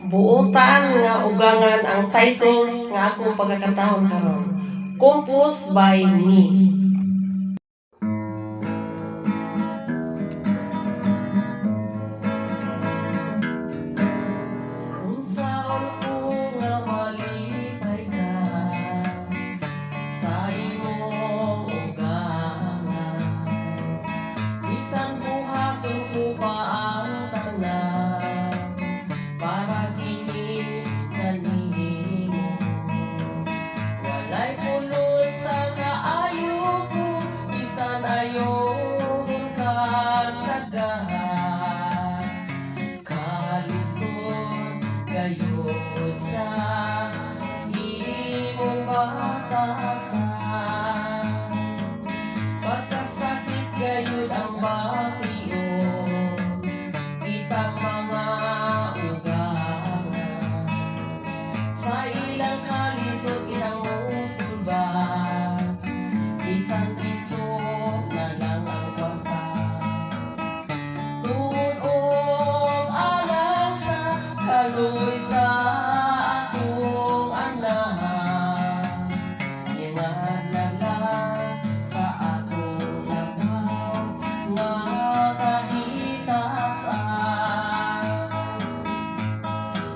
Buotan nga ugangan ang title nga akong pagkakataon karon. Composed by me. Unsaon ko nga malipay ka sa imong ugangan. Bisan buhaton ko pa ang tanan para kini kanimo. Walay pulos sa kaayo ko, bisan ayon kang daghan. Kalisod gayud sa imong batasan. Pagkasakit gayud ang bation, kitang mga ugangan. Sa ilang kalisod kinang musulban, isang piso na lang ang kwarta. Tuon og alang sa kaluoy sa akong anak, ginadlalan sa akong labaw nga kahitasan.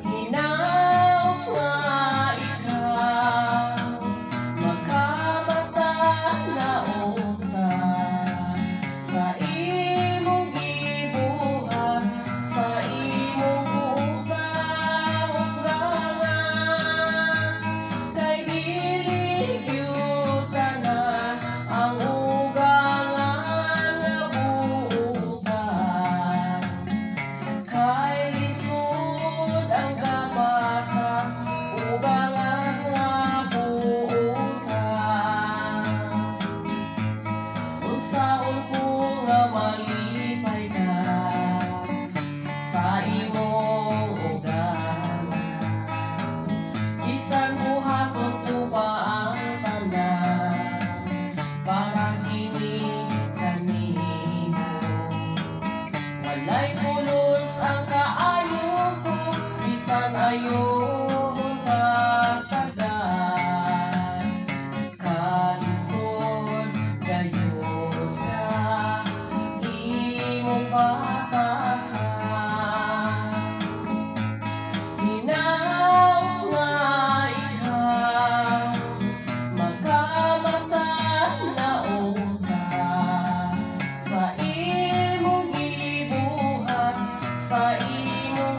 Hinaot nga ikaw, magkamata na utan, sa imong gibuhat, sa imong ugang-ugangan. Kay dili gyud tanan ang ugangan nga buutan. Kay lisod ang gabasa, ugangan nga buutan. Unsaon ko nga malipay ka sa imong ugangan. Bisan buhaton ko pa ang tanan para kini kanimo. Walay pulos ang kaayo ko, bisan ayon katagan. Kalisod gayud sa imong batasan. Hinaot nga ikaw, magkamata na utan, sa imong gibuhat, sa imong